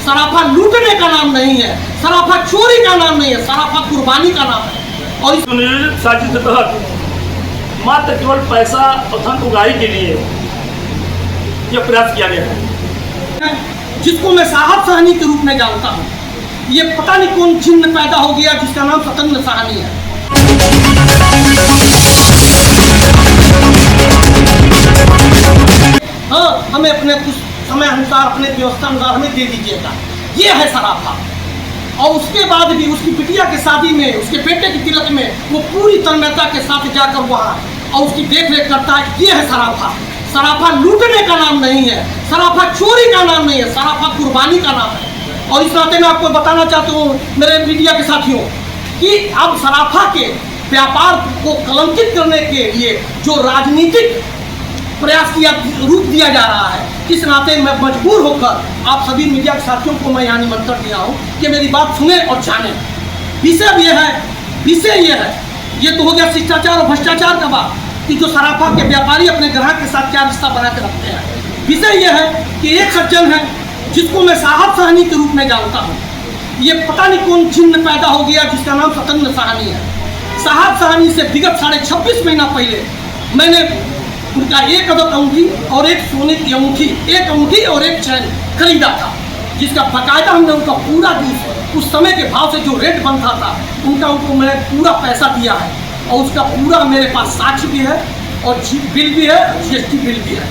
सराफा लूटने का नाम नहीं है, सराफा चोरी का नाम नहीं है, सराफा कुर्बानी का नाम है। और इस सुनियोजित साजिश के तहत मात्र केवल पैसा और धन उगाही के लिए यह प्रयास किया गया है, जिसको मैं साहब साहनी के रूप में जानता हूँ। ये पता नहीं कौन चिन्ह पैदा हो गया जिसका नाम सत्येंद्र साहनी है। हाँ, हमें अपने कुछ समय अनुसार, अपने व्यवस्था अनुसार हमें दे दीजिएगा, ये है सराफा। और उसके बाद भी उसकी बिटिया की शादी में, उसके बेटे की तिलक में वो पूरी तन्मयता के साथ जाकर वहाँ और उसकी देख रेख करता है, ये है सराफा। सराफा लूटने का नाम नहीं है, सराफा चोरी का नाम नहीं है, सराफा कुर्बानी का नाम है। और इस नाते मैं आपको बताना चाहता हूँ मेरे मीडिया के साथियों कि अब सराफा के व्यापार को कलंकित करने के लिए जो राजनीतिक प्रयास किया, रूप दिया जा रहा है, इस नाते मैं मजबूर होकर आप सभी मीडिया के साथियों को मैं यहाँ निमंत्रण दिया हूँ कि मेरी बात सुने और जाने। विषय ये है, ये तो हो गया शिष्टाचार और भ्रष्टाचार का बात कि जो सराफा के व्यापारी अपने ग्राहक के साथ क्या रिश्ता बना के रखते हैं। विषय यह है कि एक सज्जन है जिसको मैं साहब साहनी के रूप में जानता हूँ। ये पता नहीं कौन चिन्ह पैदा हो गया जिसका नाम सत्येंद्र साहनी है। साहब साहनी से विगत 26.5 महीना पहले मैंने उनका एक अदद अंगूठी और एक सोने की अंगूठी, एक अंगूठी और एक चैन खरीदा था, जिसका बाकायदा हमने उनका पूरा उस समय के भाव से जो रेट बनता था उनको मैंने पूरा पैसा दिया है और उसका पूरा मेरे पास साक्ष्य भी है और बिल भी है, GST बिल भी है।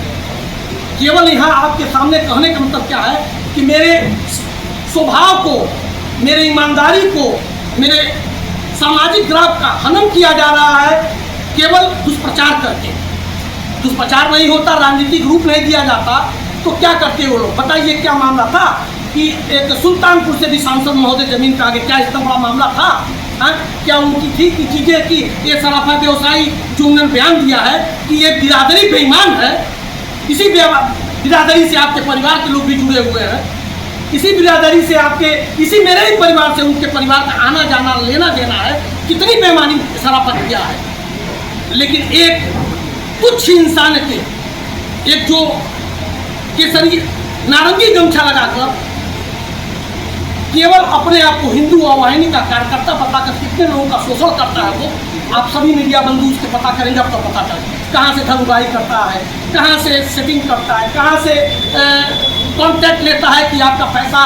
केवल यहाँ आपके सामने कहने का मतलब क्या है कि मेरे स्वभाव को, मेरे ईमानदारी को, मेरे सामाजिक ग्राफ का हनन किया जा रहा है केवल दुष्प्रचार करके। दुष्प्रचार नहीं होता, राजनीतिक रूप नहीं दिया जाता, तो क्या करते वो लोग? बताइए क्या मामला था कि एक सुल्तानपुर से भी सांसद महोदय जमीन पे आ गए, क्या इतना बड़ा मामला था? क्या उनकी थी कि चीज़ें कि ये सराफा व्यवसायी जो उन्होंने बयान दिया है कि ये बिरादरी बेईमान है, इसी बिरादरी से आपके परिवार के लोग भी जुड़े हुए हैं, इसी बिरादरी से आपके, इसी मेरे ही परिवार से उनके परिवार का आना जाना लेना देना है, कितनी बेईमानी सराफा किया है। लेकिन एक तुच्छ इंसान के, एक जो केसरी नारंगी गमछा लगाकर केवल अपने आप को हिंदू वाहिनी का कार्यकर्ता बताकर कितने लोगों का शोषण करता है, वो आप सभी मीडिया बंधु उसके पता करेंगे, अब तो पता चले कहाँ से धन उगाही करता है, कहाँ से सेटिंग करता है, कहाँ से कॉन्टैक्ट लेता है कि आपका पैसा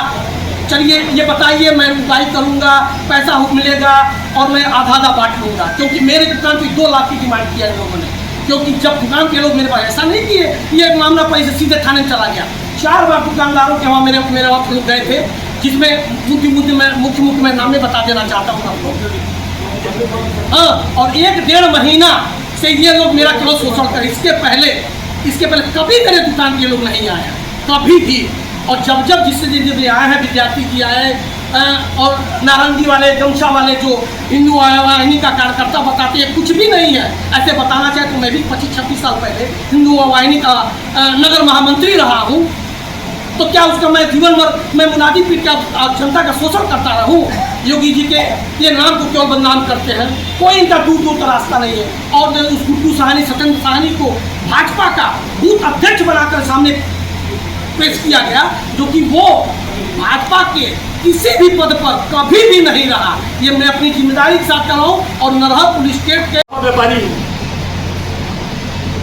चलिए ये बताइए, मैं उगाही करूँगा, पैसा मिलेगा और मैं आधा बांट लूँगा। क्योंकि मेरे दुकान पर 2 लाख की डिमांड किया इन लोगों ने, क्योंकि जब दुकान के लोग मेरे पास ऐसा नहीं किए, ये मामला पैसे सीधे थाने में चला गया। 4 बार दुकानदारों के वहाँ मेरे वहाँ लोग गए थे, जिसमें मुख्य मैं नामे बता देना चाहता हूँ आपको। हाँ, और 1-1.5 महीना से ये लोग मेरा केवल शोषण कर, इसके पहले कभी मेरे दुकान के लोग नहीं आए, कभी भी। और जब जिससे आए हैं, विद्यार्थी की आए और नारंगी वाले गमछा वाले जो हिंदू वाहिनी का कार्यकर्ता बताते हैं, कुछ भी नहीं है। ऐसे बताना चाहे तो मैं भी 25-26 साल पहले हिंदू वाहिनी का नगर महामंत्री रहा हूँ, तो क्या उसका मैं जीवन भर मैं मुनादी पीट का जनता का शोषण करता रहूँ? योगी जी के ये नाम को क्यों बदनाम करते हैं? कोई इनका दूर का रास्ता नहीं है। और उस गुड्डू साहनी, सत्येंद्र साहनी को भाजपा का बूथ अध्यक्ष बनाकर सामने पेश किया गया, जो कि वो भाजपा के किसी भी पद पर कभी भी नहीं रहा। ये मैं अपनी जिम्मेदारी के साथ कर रहा हूँ। और नरहर पुलिस स्टेट के व्यापारी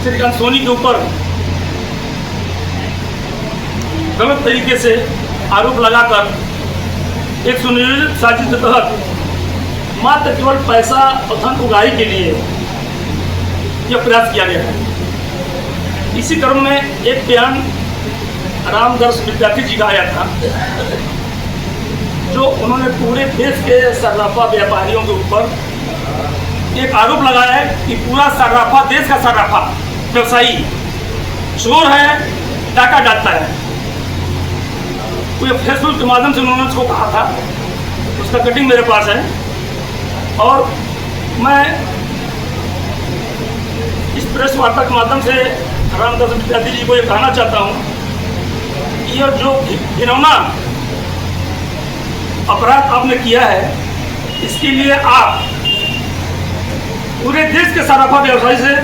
श्रीकांत सोनी के ऊपर गलत तरीके से आरोप लगाकर एक सुनियोजित साजिश के तहत मात्र केवल पैसा और धन उगाही के लिए यह प्रयास किया गया है। इसी क्रम में एक बयान रामदर्श विद्यार्थी जी का आया था, जो उन्होंने पूरे देश के सर्राफा व्यापारियों के ऊपर एक आरोप लगाया है कि पूरा सर्राफा, देश का सर्राफा व्यवसायी चोर है, डाका डालता है। तो फेसबुक के माध्यम से उन्होंने उसको कहा था, उसका कटिंग मेरे पास है। और मैं इस प्रेस वार्ता के माध्यम से रामदर्श विद्यार्थी जी को ये कहना चाहता हूँ कि यह जो घिनौना अपराध आपने किया है, इसके लिए आप पूरे देश के सर्राफा व्यवसायी से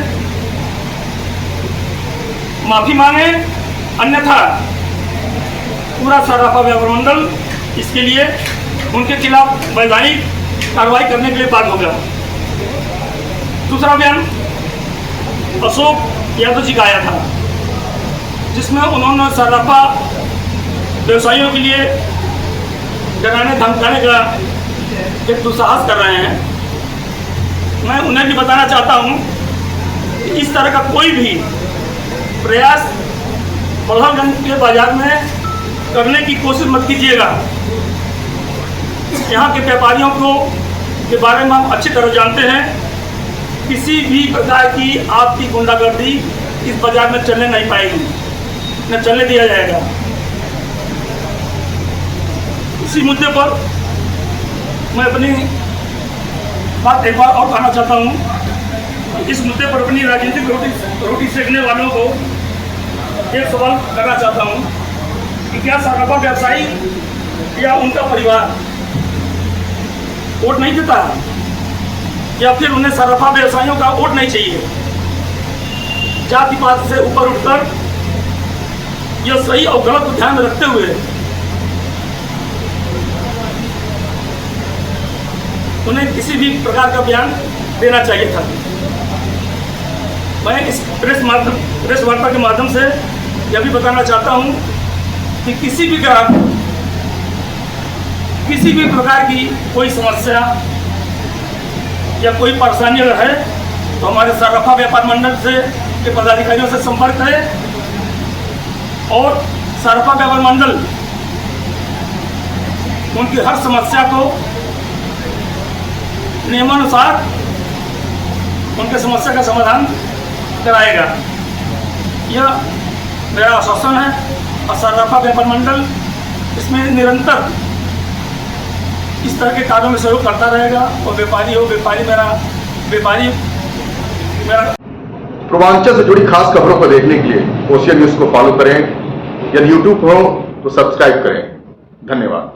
माफी मांगे, अन्यथा पूरा सराफा व्यापार मंडल इसके लिए उनके खिलाफ वैधानिक कार्रवाई करने के लिए बात हो गया। दूसरा बयान अशोक यादव जी का आया था, जिसमें उन्होंने सराफा व्यवसायियों के लिए डराने धमकाने का एक दुस्साहस कर रहे हैं। मैं उन्हें भी बताना चाहता हूं कि इस तरह का कोई भी प्रयास बल्लभगंज के बाजार में करने की कोशिश मत कीजिएगा। यहाँ के व्यापारियों को के बारे में हम अच्छी तरह जानते हैं। किसी भी प्रकार की आपकी गुंडागर्दी इस बाजार में चलने नहीं पाएगी, न चलने दिया जाएगा। इसी मुद्दे पर मैं अपनी बात एक बार और कहना चाहता हूँ। इस मुद्दे पर अपनी राजनीतिक रोटी सेकने वालों को एक सवाल करना चाहता हूँ कि क्या सराफा व्यवसायी या उनका परिवार वोट नहीं देता है, या फिर उन्हें सराफा व्यवसायियों का वोट नहीं चाहिए? जाति पात से ऊपर उठकर यह सही और गलत को ध्यान में रखते हुए उन्हें किसी भी प्रकार का बयान देना चाहिए था। मैं इस प्रेस वार्ता के माध्यम से यह भी बताना चाहता हूं कि किसी भी ग्राहक किसी भी प्रकार की कोई समस्या या कोई परेशानी अगर है तो हमारे सराफा व्यापार मंडल से के पदाधिकारियों से संपर्क करें और सराफा व्यापार मंडल उनकी हर समस्या को नियमानुसार उनके समस्या का समाधान कराएगा। यह मेरा आश्वासन है और सराफा व्यापार मंडल इसमें निरंतर इस तरह के कार्यों में सहयोग करता रहेगा। और व्यापारी मेरा पूर्वांचल से जुड़ी खास खबरों को देखने के लिए ओशियन न्यूज को फॉलो करें। यदि यूट्यूब हो तो सब्सक्राइब करें। धन्यवाद।